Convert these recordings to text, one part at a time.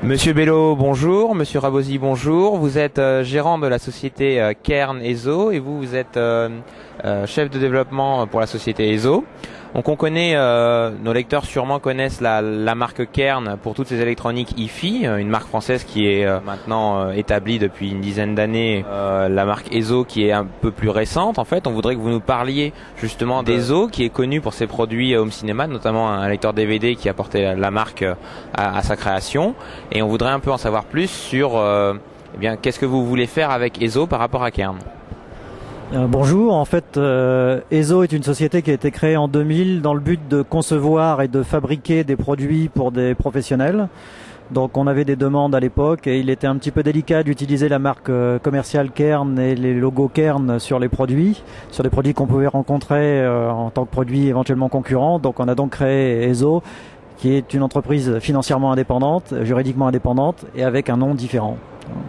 Monsieur Bello, bonjour. Monsieur Rabosi, bonjour. Vous êtes gérant de la société Kern ESO et vous êtes chef de développement pour la société ESO. Donc on connaît, nos lecteurs sûrement connaissent la marque Kern pour toutes ces électroniques hi-fi, une marque française qui est maintenant établie depuis une dizaine d'années, la marque ESO qui est un peu plus récente. En fait, on voudrait que vous nous parliez justement d'ESO qui est connu pour ses produits home cinéma, notamment un lecteur DVD qui a porté la marque à sa création. Et on voudrait un peu en savoir plus sur eh bien, qu'est-ce que vous voulez faire avec ESO par rapport à Kern. Bonjour, en fait ESO est une société qui a été créée en 2000 dans le but de concevoir et de fabriquer des produits pour des professionnels. Donc on avait des demandes à l'époque et il était un petit peu délicat d'utiliser la marque commerciale Kern et les logos Kern sur des produits qu'on pouvait rencontrer en tant que produits éventuellement concurrents. Donc on a donc créé ESO, qui est une entreprise financièrement indépendante, juridiquement indépendante et avec un nom différent.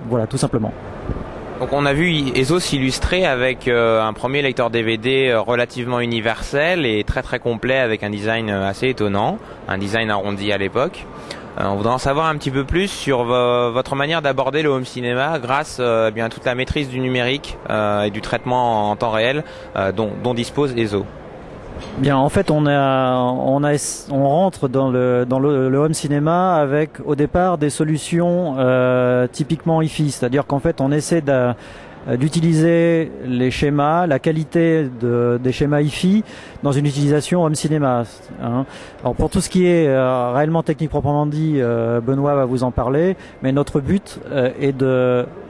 Voilà, tout simplement. Donc on a vu ESO s'illustrer avec un premier lecteur DVD relativement universel et très très complet avec un design assez étonnant, un design arrondi à l'époque. On voudrait en savoir un petit peu plus sur votre manière d'aborder le home cinéma grâce bien à toute la maîtrise du numérique et du traitement en temps réel dont dispose ESO. Bien, en fait, on rentre dans le home cinéma avec au départ des solutions typiquement hi-fi, c'est-à-dire qu'en fait, on essaie d'utiliser les schémas, la qualité des schémas hi-fi dans une utilisation home cinéma. Hein. Alors pour tout ce qui est réellement technique proprement dit, Benoît va vous en parler, mais notre but est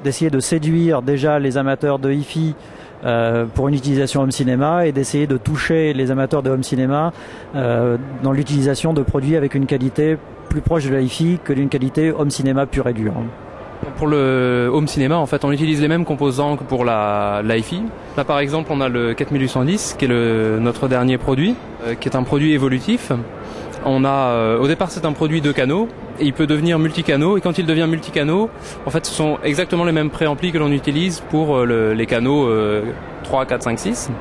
d'essayer de séduire déjà les amateurs de hi-fi pour une utilisation home cinéma et d'essayer de toucher les amateurs de home cinéma dans l'utilisation de produits avec une qualité plus proche de la hi-fi que d'une qualité home cinéma pure et dure. Pour le home cinéma, en fait, on utilise les mêmes composants que pour la hi-fi. Là, par exemple, on a le 4810 qui est notre dernier produit, qui est un produit évolutif. On a, au départ, c'est un produit 2 canaux et il peut devenir multicanaux. Et quand il devient multicanaux, en fait, ce sont exactement les mêmes préamplis que l'on utilise pour les canaux 3, 4, 5, 6.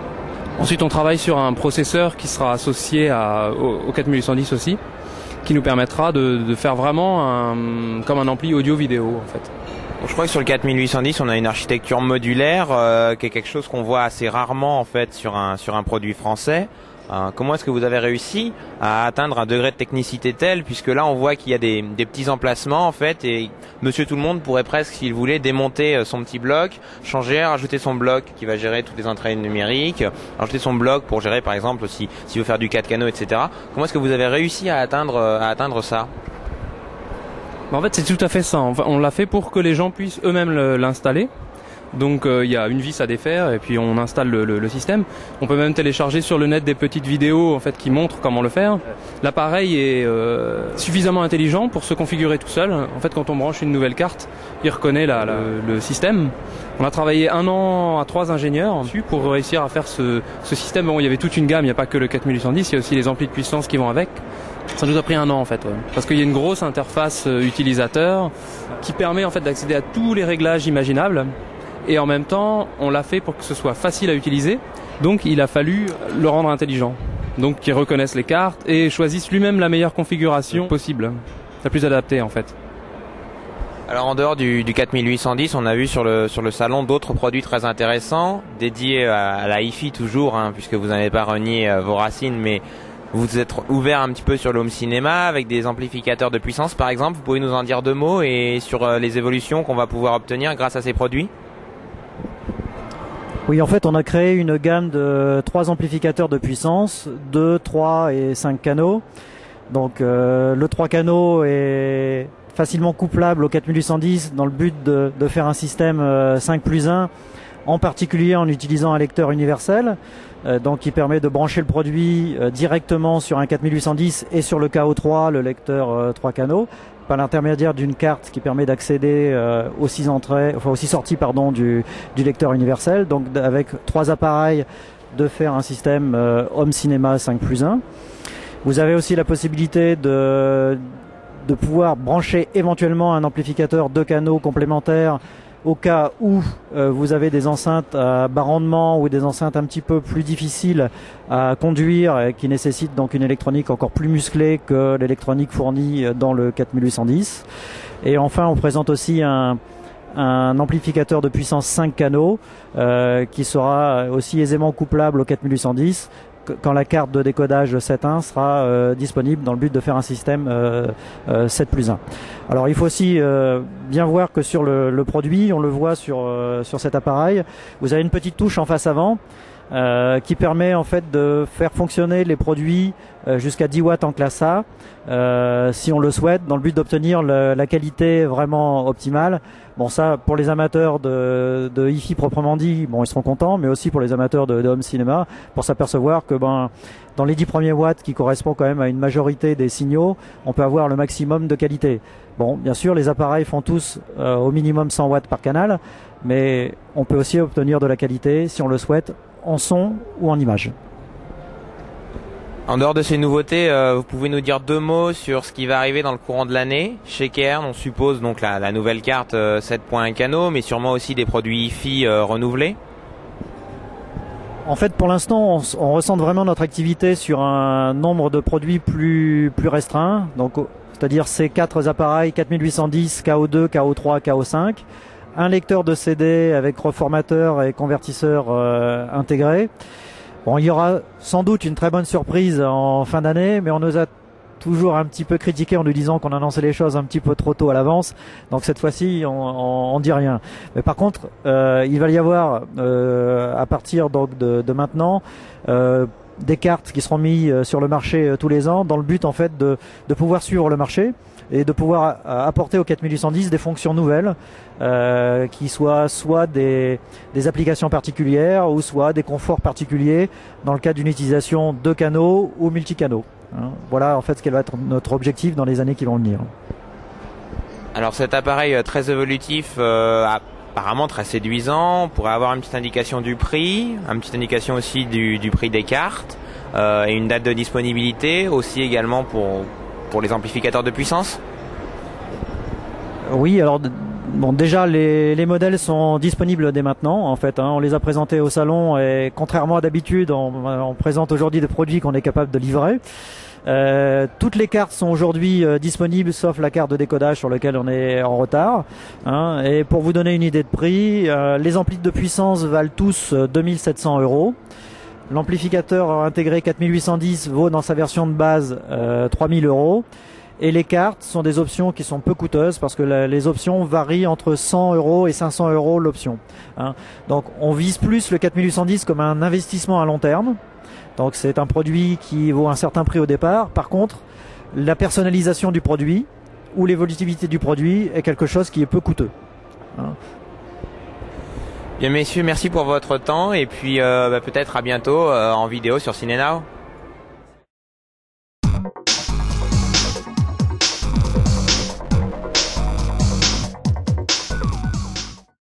Ensuite, on travaille sur un processeur qui sera associé au 4810 aussi, qui nous permettra de faire vraiment comme un ampli audio-vidéo, en fait. Je crois que sur le 4810, on a une architecture modulaire qui est quelque chose qu'on voit assez rarement en fait sur un produit français. Comment est-ce que vous avez réussi à atteindre un degré de technicité tel, puisque là on voit qu'il y a des petits emplacements en fait et monsieur tout le monde pourrait presque, s'il voulait, démonter son petit bloc, changer, rajouter son bloc qui va gérer toutes les entrées numériques, rajouter son bloc pour gérer par exemple s'il veut faire du 4 canaux, etc. Comment est-ce que vous avez réussi à atteindre ça? En fait, c'est tout à fait ça. Enfin, on l'a fait pour que les gens puissent eux-mêmes l'installer. Donc il y a une vis à défaire et puis on installe le système. On peut même télécharger sur le net des petites vidéos en fait qui montrent comment le faire. L'appareil est suffisamment intelligent pour se configurer tout seul. En fait, quand on branche une nouvelle carte, il reconnaît le système. On a travaillé 1 an à 3 ingénieurs dessus pour réussir à faire ce système. Bon, il y avait toute une gamme, il n'y a pas que le 4810, il y a aussi les amplis de puissance qui vont avec. Ça nous a pris 1 an en fait, ouais. Parce qu'il y a une grosse interface utilisateur qui permet en fait d'accéder à tous les réglages imaginables. Et en même temps, on l'a fait pour que ce soit facile à utiliser. Donc il a fallu le rendre intelligent. Donc qu'il reconnaisse les cartes et choisisse lui-même la meilleure configuration possible, la plus adaptée en fait. Alors en dehors du 4810, on a vu sur le salon d'autres produits très intéressants, dédiés à la hi-fi toujours, hein, puisque vous n'avez pas renié vos racines, mais vous êtes ouvert un petit peu sur le home cinéma avec des amplificateurs de puissance par exemple. Vous pouvez nous en dire 2 mots et sur les évolutions qu'on va pouvoir obtenir grâce à ces produits? Oui, en fait, on a créé une gamme de 3 amplificateurs de puissance, 2, 3 et 5 canaux. Donc le 3 canaux est facilement couplable au 4810 dans le but de faire un système 5+1, en particulier en utilisant un lecteur universel, donc qui permet de brancher le produit directement sur un 4810 et sur le KO3, le lecteur 3 canaux, par l'intermédiaire d'une carte qui permet d'accéder aux 6 sorties du lecteur universel. Donc avec 3 appareils de faire un système home cinéma 5+1. Vous avez aussi la possibilité de pouvoir brancher éventuellement un amplificateur 2 canaux complémentaire au cas où vous avez des enceintes à bas rendement ou des enceintes un petit peu plus difficiles à conduire et qui nécessitent donc une électronique encore plus musclée que l'électronique fournie dans le 4810. Et enfin, on présente aussi un amplificateur de puissance 5 canaux qui sera aussi aisément couplable au 4810 quand la carte de décodage 7.1 sera disponible dans le but de faire un système 7+1. Alors il faut aussi bien voir que sur le produit, on le voit sur cet appareil, vous avez une petite touche en face avant qui permet en fait de faire fonctionner les produits jusqu'à 10 watts en classe A si on le souhaite, dans le but d'obtenir la qualité vraiment optimale. Bon, ça pour les amateurs de hi-fi proprement dit, bon, ils seront contents, mais aussi pour les amateurs de home cinéma, pour s'apercevoir que dans les 10 premiers watts, qui correspond quand même à une majorité des signaux, on peut avoir le maximum de qualité. Bon, bien sûr, les appareils font tous au minimum 100 watts par canal, mais on peut aussi obtenir de la qualité, si on le souhaite, en son ou en image. En dehors de ces nouveautés, vous pouvez nous dire 2 mots sur ce qui va arriver dans le courant de l'année chez Cairn. On suppose donc la nouvelle carte 7.1 canaux, mais sûrement aussi des produits hi-fi renouvelés. En fait, pour l'instant, on ressent vraiment notre activité sur un nombre de produits plus restreint. Donc, c'est-à-dire ces 4 appareils 4810, KO2, KO3, KO5, un lecteur de CD avec reformateur et convertisseur intégré. Bon, il y aura sans doute une très bonne surprise en fin d'année, mais on nous a toujours un petit peu critiqué en nous disant qu'on annonçait les choses un petit peu trop tôt à l'avance. Donc cette fois-ci, on dit rien. Mais par contre, il va y avoir à partir donc de maintenant des cartes qui seront mises sur le marché tous les ans, dans le but en fait de pouvoir suivre le marché et de pouvoir apporter au 4810 des fonctions nouvelles qui soient soit des applications particulières ou soit des conforts particuliers dans le cas d'une utilisation de canaux ou multicanaux. Voilà en fait ce qu'elle va être notre objectif dans les années qui vont venir. Alors cet appareil très évolutif, apparemment très séduisant, on pourrait avoir une petite indication du prix, une petite indication aussi du prix des cartes et une date de disponibilité aussi également pour les amplificateurs de puissance. Oui, alors bon, déjà les modèles sont disponibles dès maintenant en fait. On les a présentés au salon et contrairement à d'habitude, on présente aujourd'hui des produits qu'on est capable de livrer. Toutes les cartes sont aujourd'hui disponibles sauf la carte de décodage sur laquelle on est en retard. Et pour vous donner une idée de prix, les amplis de puissance valent tous 2700 €. L'amplificateur intégré 4810 vaut dans sa version de base 3000 €. Et les cartes sont des options qui sont peu coûteuses parce que les options varient entre 100 € et 500 € l'option. Donc on vise plus le 4810 comme un investissement à long terme. Donc c'est un produit qui vaut un certain prix au départ. Par contre, la personnalisation du produit ou l'évolutivité du produit est quelque chose qui est peu coûteux. Bien messieurs, merci pour votre temps et puis peut-être à bientôt en vidéo sur CinéNow.